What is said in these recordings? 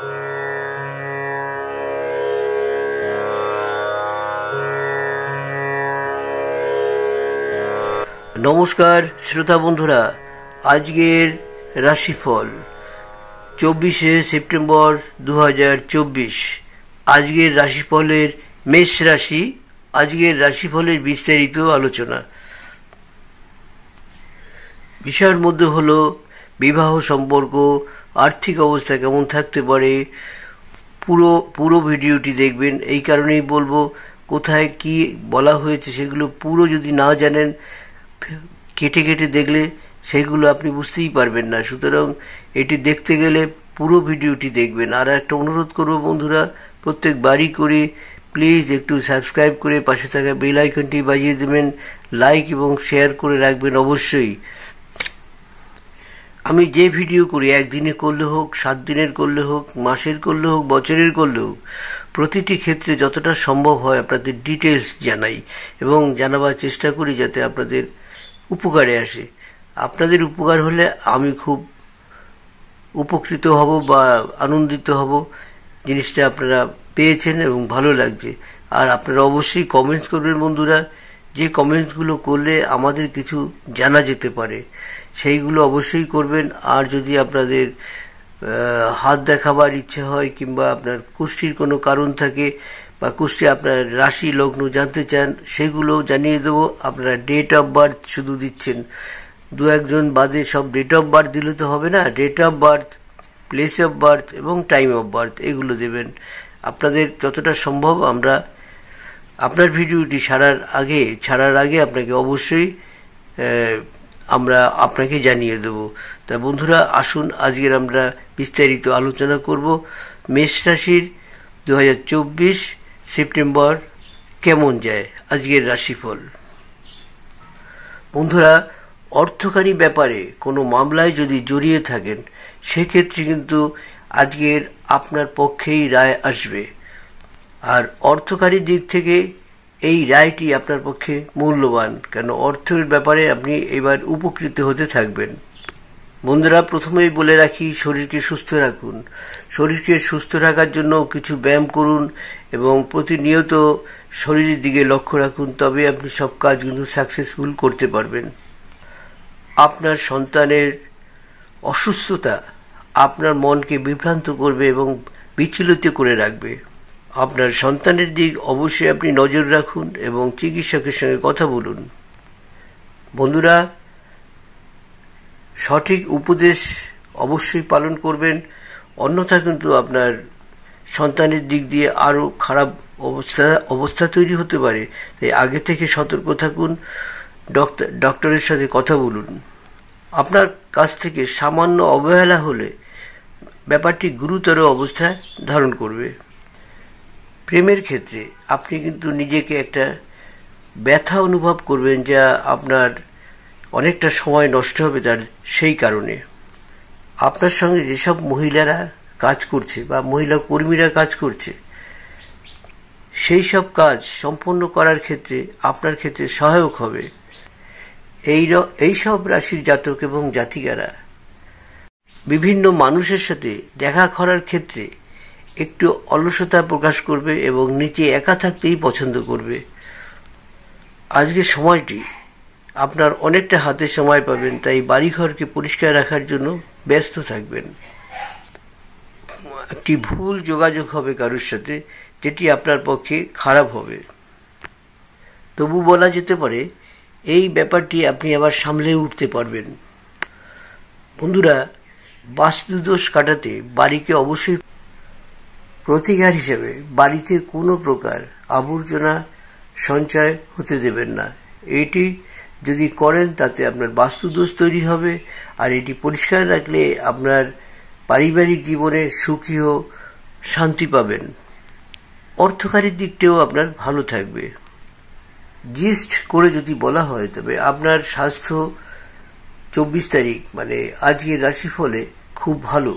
নমস্কার শ্রোতা বন্ধুরা, আজকের রাশিফল 24শে সেপ্টেম্বর 2024। আজকের রাশিফলের মেষ রাশি। আজকের রাশিফলের বিস্তারিত আলোচনা। বিষয়ের মধ্যে হলো বিবাহ সম্পর্ক, আর্থিক অবস্থা কেমন থাকতে পারে। পুরো ভিডিওটি দেখবেন। এই কারণেই বলবো, কোথায় কি বলা হয়েছে সেগুলো পুরো যদি না জানেন, কেটে কেটে দেখলে সেগুলো আপনি বুঝতেই পারবেন না। সুতরাং এটি দেখতে গেলে পুরো ভিডিওটি দেখবেন। আর একটা অনুরোধ করব বন্ধুরা, প্রত্যেকবারই করে প্লিজ একটু সাবস্ক্রাইব করে পাশে থাকা বেল আইকনটি বাজিয়ে দেবেন, লাইক এবং শেয়ার করে রাখবেন অবশ্যই। আমি যে ভিডিও করি, একদিনে করলে হোক, 7 দিনের করলে হোক, মাসের করলে হোক, বছরের করলে হোক, প্রতিটি ক্ষেত্রে যতটা সম্ভব হয় আপনাদের ডিটেলস জানাই এবং জানাবার চেষ্টা করি যাতে আপনাদের উপকারে আসে। আপনাদের উপকার হলে আমি খুব উপকৃত হব বা আনন্দিত হব। জিনিসটা আপনারা পেয়েছেন এবং ভালো লাগছে। আর আপনারা অবশ্যই কমেন্টস করবেন বন্ধুরা। যে কমেন্টসগুলো করলে আমাদের কিছু জানা যেতে পারে সেইগুলো অবশ্যই করবেন। আর যদি আপনাদের হাত দেখাবার ইচ্ছে হয় কিংবা আপনার কুষ্ঠির কোনো কারণ থাকে বা কুষ্টি আপনার রাশি লগ্ন জানতে চান, সেগুলো জানিয়ে দেবো। আপনারা ডেট অফ বার্থ শুধু দিচ্ছেন, 2-1 বাদে সব ডেট অফ বার্থ দিলে তো হবে না। Date of birth, place of birth এবং টাইম অফ বার্থ এগুলো দেবেন। আপনাদের যতটা সম্ভব আমরা আপনার ভিডিওটি ছাড়ার আগে আপনাকে অবশ্যই আমরা আপনাকে জানিয়ে দেব। তা বন্ধুরা, আসুন আজকের আমরা বিস্তারিত আলোচনা করব মেষ রাশির 2024 সেপ্টেম্বর কেমন যায় আজকের রাশিফল। বন্ধুরা, অর্থকারী ব্যাপারে কোনো মামলায় যদি জড়িয়ে থাকেন, সেক্ষেত্রে কিন্তু আজকের আপনার পক্ষেই রায় আসবে। আর অর্থকারী দিক থেকে এই রায়টি আপনার পক্ষে মূল্যবান, কেন অর্থের ব্যাপারে আপনি এবার উপকৃত হতে থাকবেন। বন্ধুরা, প্রথমেই বলে রাখি, শরীরকে সুস্থ রাখুন। শরীরকে সুস্থ রাখার জন্য কিছু ব্যায়াম করুন এবং প্রতিনিয়ত শরীরের দিকে লক্ষ্য রাখুন, তবে আপনি সব কাজ কিন্তু সাকসেসফুল করতে পারবেন। আপনার সন্তানের অসুস্থতা আপনার মনকে বিভ্রান্ত করবে এবং বিচলিত করে রাখবে। আপনার সন্তানের দিক অবশ্যই আপনি নজর রাখুন এবং চিকিৎসকের সঙ্গে কথা বলুন। বন্ধুরা, সঠিক উপদেশ অবশ্যই পালন করবেন, অন্যথা কিন্তু আপনার সন্তানের দিক দিয়ে আরও খারাপ অবস্থা তৈরি হতে পারে। তাই আগে থেকে সতর্ক থাকুন, ডক্টরের সাথে কথা বলুন। আপনার কাছ থেকে সামান্য অবহেলা হলে ব্যাপারটি গুরুতর অবস্থায় ধারণ করবে। প্রেমের ক্ষেত্রে আপনি কিন্তু নিজেকে একটা ব্যথা অনুভব করবেন, যা আপনার অনেকটা সময় নষ্ট হবে তার সেই কারণে। আপনার সঙ্গে যেসব মহিলারা কাজ করছে বা মহিলা কর্মীরা কাজ করছে, সেই সব কাজ সম্পন্ন করার ক্ষেত্রে আপনার ক্ষেত্রে সহায়ক হবে। এই সব রাশির জাতক এবং জাতিকারা বিভিন্ন মানুষের সাথে দেখা করার ক্ষেত্রে একটু অলসতা প্রকাশ করবে এবং নিচে একা থাকতেই পছন্দ করবে। আজকের সময়টি আপনার অনেকটা হাতে সময় পাবেন, তাই বাড়িঘরকে পরিষ্কার রাখার জন্য ব্যস্ত থাকবেন। একটি ভুল যোগাযোগ হবে কারোর সাথে, যেটি আপনার পক্ষে খারাপ হবে। তবু বলা যেতে পারে এই ব্যাপারটি আপনি আবার সামলে উঠতে পারবেন। বন্ধুরা, বাস্তুদোষ কাটাতে বাড়িকে অবশ্যই প্রতিকার হিসেবে বাড়িতে কোনো প্রকার আবর্জনা সঞ্চয় হতে দেবেন না। এটি যদি করেন তাতে আপনার বাস্তুদোষ তৈরি হবে, আর এটি পরিষ্কার রাখলে আপনার পারিবারিক জীবনে সুখী ও শান্তি পাবেন। অর্থকারীর দিকটাও আপনার ভালো থাকবে। জিস্ট করে যদি বলা হয়, তবে আপনার স্বাস্থ্য 24 তারিখ মানে আজকের রাশিফলে খুব ভালো,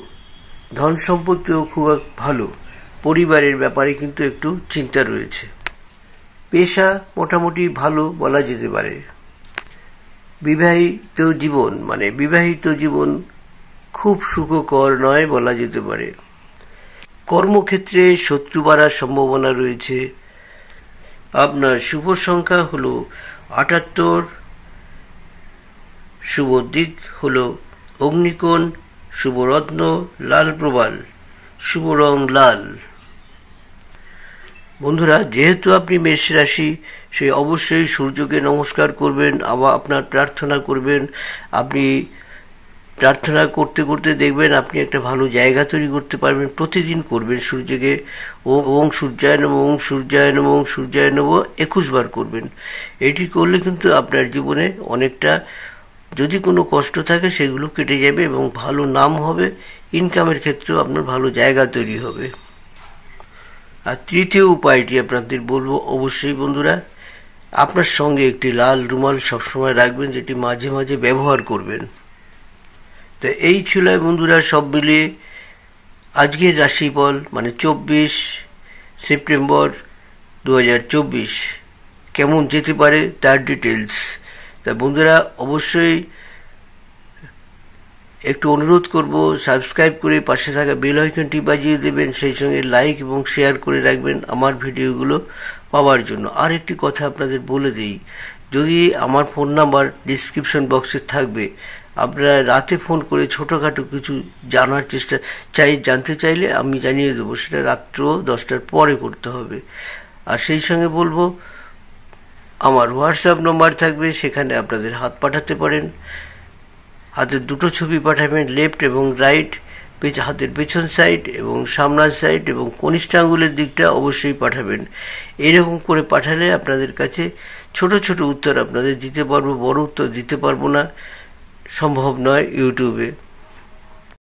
ধন সম্পত্তিও খুব ভালো। পরিবারের ব্যাপারে কিন্তু একটু চিন্তা রয়েছে। পেশা মোটামুটি ভালো বলা যেতে পারে। বিবাহিত জীবন খুব সুখকর নয় বলা যেতে পারে। কর্মক্ষেত্রে শত্রু বাড়ার সম্ভাবনা রয়েছে। আপনার শুভ সংখ্যা হলো 78, শুভ দিক হলো অগ্নিকোণ, শুভ রত্ন লাল প্রবাল, শুভ রং লাল। বন্ধুরা, যেহেতু আপনি মেষ রাশি, সে অবশ্যই সূর্যকে নমস্কার করবেন, আবার আপনার প্রার্থনা করবেন। আপনি প্রার্থনা করতে করতে দেখবেন আপনি একটা ভালো জায়গা তৈরি করতে পারবেন। প্রতিদিন করবেন সূর্যকে ওং সূর্যায় নমঃ, ওং সূর্যায় নমঃ, ওং সূর্যায় নমঃ 21 বার করবেন। এটি করলে কিন্তু আপনার জীবনে অনেকটা, যদি কোনো কষ্ট থাকে সেগুলো কেটে যাবে এবং ভালো নাম হবে। ইনকামের ক্ষেত্রেও আপনার ভালো জায়গা তৈরি হবে। আর তৃতীয় উপায়টি আপনাদের বলবো, অবশ্যই বন্ধুরা, আপনার সঙ্গে একটি লাল রুমাল সবসময় রাখবেন, যেটি মাঝে মাঝে ব্যবহার করবেন। তো এই ছিল বন্ধুরা সব মিলিয়ে আজকের রাশিফল, মানে 24 সেপ্টেম্বর 2024 কেমন যেতে পারে তার ডিটেলস। তা বন্ধুরা, অবশ্যই একটু অনুরোধ করব, সাবস্ক্রাইব করে পাশে থাকা বেল আইকনটি বাজিয়ে দেবেন, সেই সঙ্গে লাইক এবং শেয়ার করে রাখবেন আমার ভিডিওগুলো পাওয়ার জন্য। আর একটি কথা আপনাদের বলে দিই, যদি আমার ফোন নাম্বার ডিসক্রিপশন বক্সে থাকবে, আপনারা রাতে ফোন করে ছোটোখাটো কিছু জানতে চাইলে আমি জানিয়ে দেবো, সেটা রাত্র 10টার পরে করতে হবে। আর সেই সঙ্গে বলবো, আমার হোয়াটসঅ্যাপ নম্বর থাকবে, সেখানে আপনাদের হাত পাঠাতে পারেন। হাতের দুটো ছবি পাঠাবেন, লেফট এবং রাইট, হাতের পেছন সাইড এবং সামনের সাইড এবং কনিষ্ঠ আঙ্গুলের দিকটা অবশ্যই পাঠাবেন। এরকম করে পাঠালে আপনাদের কাছে ছোট ছোট উত্তর আপনাদের দিতে পারবো, বড় উত্তর দিতে পারবো না, সম্ভব নয় ইউটিউবে।